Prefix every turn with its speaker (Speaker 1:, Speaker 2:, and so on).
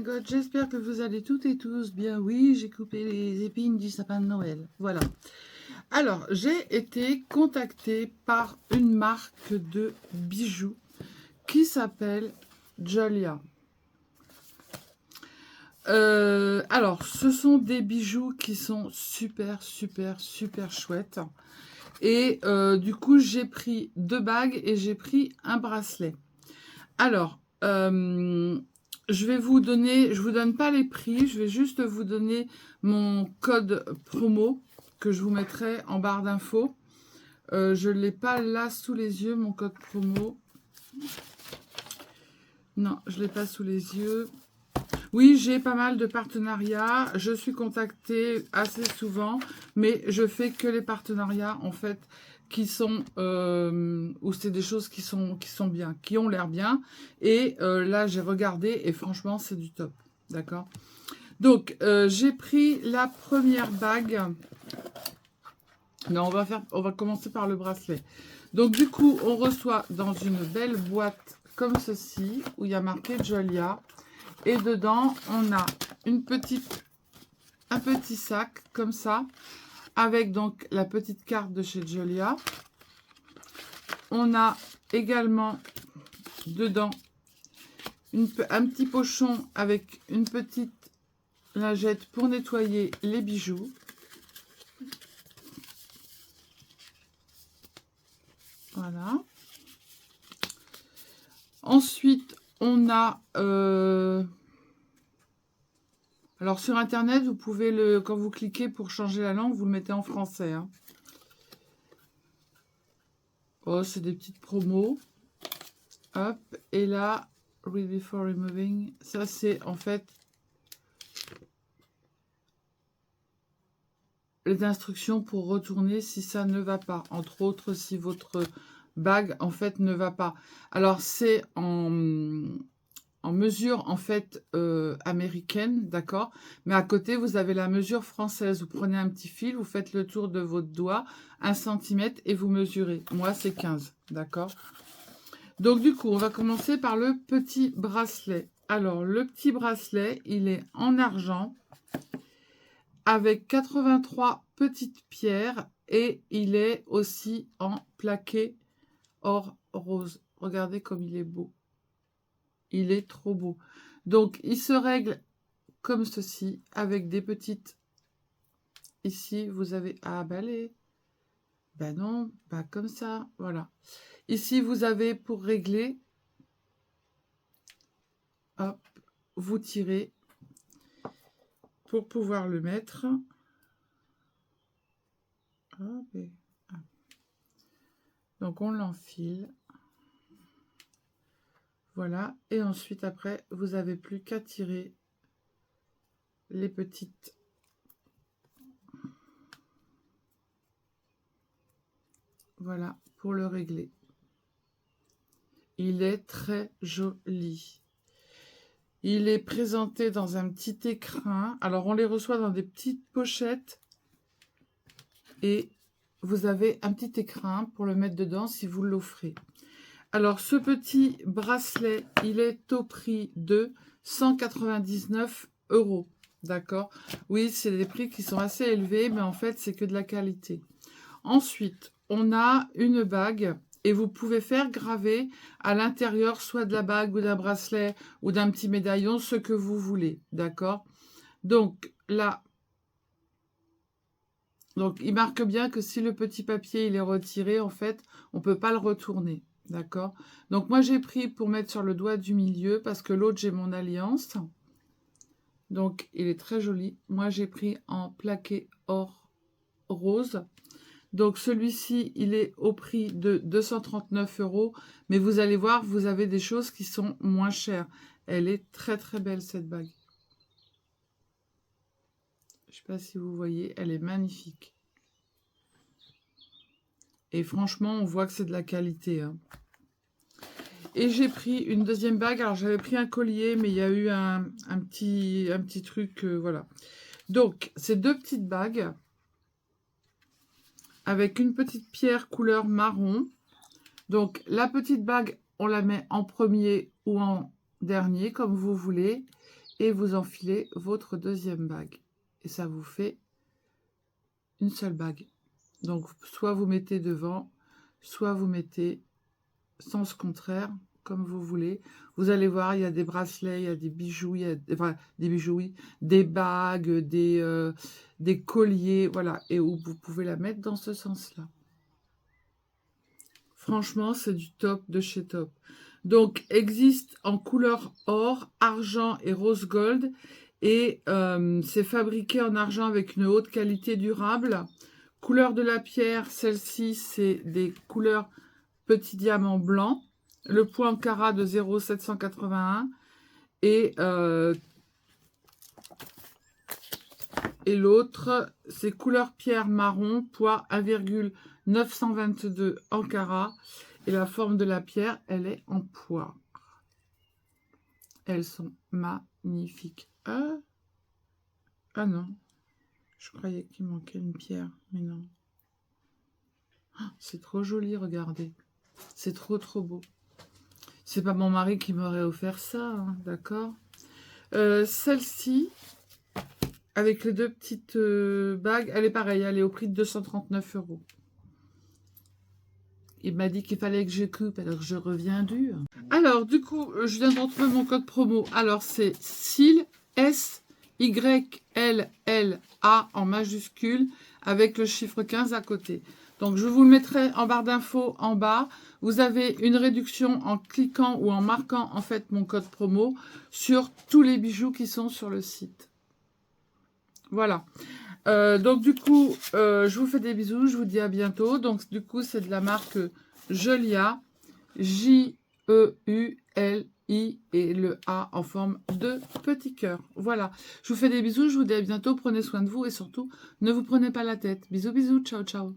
Speaker 1: God, j'espère que vous allez toutes et tous bien. Oui, j'ai coupé les épines du sapin de Noël. Voilà. Alors, j'ai été contactée par une marque de bijoux qui s'appelle Jolia. Alors, ce sont des bijoux qui sont super chouettes. Et du coup, j'ai pris 2 bagues et j'ai pris un bracelet. Alors, je vous donne pas les prix, je vais juste vous donner mon code promo que je vous mettrai en barre d'infos. Je ne l'ai pas là sous les yeux, mon code promo. Non, je ne l'ai pas sous les yeux. Oui, j'ai pas mal de partenariats. Je suis contactée assez souvent, mais je fais que les partenariats, en fait, qui sont où c'est des choses qui sont bien, qui ont l'air bien. Et là, j'ai regardé et franchement, c'est du top. D'accord? Donc, j'ai pris la première bague. Non, on va commencer par le bracelet. Donc, du coup, on reçoit dans une belle boîte comme ceci, où il y a marqué Jolia. Et dedans, on a un petit sac comme ça, avec donc la petite carte de chez Jolia. On a également dedans un petit pochon avec une petite lingette pour nettoyer les bijoux. Voilà. Ensuite, on a... alors sur internet, vous pouvez quand vous cliquez pour changer la langue, vous le mettez en français. Hein. Oh, c'est des petites promos. Hop, et là, read before removing. Ça, c'est en fait les instructions pour retourner si ça ne va pas. Entre autres, si votre bague, en fait, ne va pas. Alors, c'est en mesure, en fait, américaine, d'accord? Mais à côté, vous avez la mesure française. Vous prenez un petit fil, vous faites le tour de votre doigt, 1 cm, et vous mesurez. Moi, c'est 15, d'accord? Donc, du coup, on va commencer par le petit bracelet. Alors, le petit bracelet, il est en argent avec 83 petites pierres et il est aussi en plaqué or rose. Regardez comme il est beau. Il est trop beau. Donc, il se règle comme ceci avec des petites... Ici, vous avez... Ah, balai. Ben non, pas comme ça. Voilà. Ici, vous avez pour régler... Hop, vous tirez pour pouvoir le mettre. Hop, et... Donc, on l'enfile. Voilà. Et ensuite, après, vous n'avez plus qu'à tirer les petites. Voilà, pour le régler. Il est très joli. Il est présenté dans un petit écrin. Alors, on les reçoit dans des petites pochettes. Et vous avez un petit écrin pour le mettre dedans si vous l'offrez. Alors, ce petit bracelet, il est au prix de 199 €. D'accord? Oui, c'est des prix qui sont assez élevés, mais en fait, c'est que de la qualité. Ensuite, on a une bague. Et vous pouvez faire graver à l'intérieur soit de la bague ou d'un bracelet ou d'un petit médaillon, ce que vous voulez. D'accord? Donc là, il marque bien que si le petit papier il est retiré, en fait, on ne peut pas le retourner. D'accord? Donc moi, j'ai pris pour mettre sur le doigt du milieu parce que l'autre, j'ai mon alliance. Donc, il est très joli. Moi, j'ai pris en plaqué or rose. Donc, celui-ci, il est au prix de 239 €. Mais vous allez voir, vous avez des choses qui sont moins chères. Elle est très, très belle, cette bague. Je ne sais pas si vous voyez, elle est magnifique. Et franchement, on voit que c'est de la qualité. Hein. Et j'ai pris une deuxième bague. Alors, j'avais pris un collier, mais il y a eu un petit truc, voilà. Donc, ces 2 petites bagues avec une petite pierre couleur marron. Donc, la petite bague, on la met en premier ou en dernier, comme vous voulez. et vous enfilez votre deuxième bague. Et ça vous fait une seule bague. Donc, soit vous mettez devant, soit vous mettez sens contraire, comme vous voulez. Vous allez voir, il y a des bracelets, il y a des bijoux, il y a enfin, des bijoux, oui, des bagues, des colliers, voilà. Et où vous pouvez la mettre dans ce sens-là. Franchement, c'est du top de chez top. Donc, existe en couleur or, argent et rose gold. Et c'est fabriqué en argent avec une haute qualité durable. Couleur de la pierre, celle-ci, c'est des couleurs petit diamant blanc. Le poids en carat de 0,781. Et l'autre, c'est couleur pierre marron, poids 1,922 en carat. Et la forme de la pierre, elle est en poire. Elles sont magnifiques. Ah non, je croyais qu'il manquait une pierre, mais non. C'est trop joli, regardez. C'est trop beau. C'est pas mon mari qui m'aurait offert ça, hein, d'accord. Celle-ci, avec les deux petites bagues, elle est pareille, elle est au prix de 239 €. Il m'a dit qu'il fallait que je coupe, alors je reviens dur. Alors, du coup, je viens de retrouver mon code promo. Alors, c'est SYLLA, S-Y-L-L-A en majuscule, avec le chiffre 15 à côté. Donc, je vous le mettrai en barre d'infos en bas. Vous avez une réduction en cliquant ou en marquant, en fait, mon code promo sur tous les bijoux qui sont sur le site. Voilà. Donc, du coup, je vous fais des bisous. Je vous dis à bientôt. Donc, du coup, c'est de la marque Julia. J-E-U-L-I et le A en forme de petit cœur. Voilà. Je vous fais des bisous. Je vous dis à bientôt. Prenez soin de vous et surtout, ne vous prenez pas la tête. Bisous, bisous. Ciao, ciao.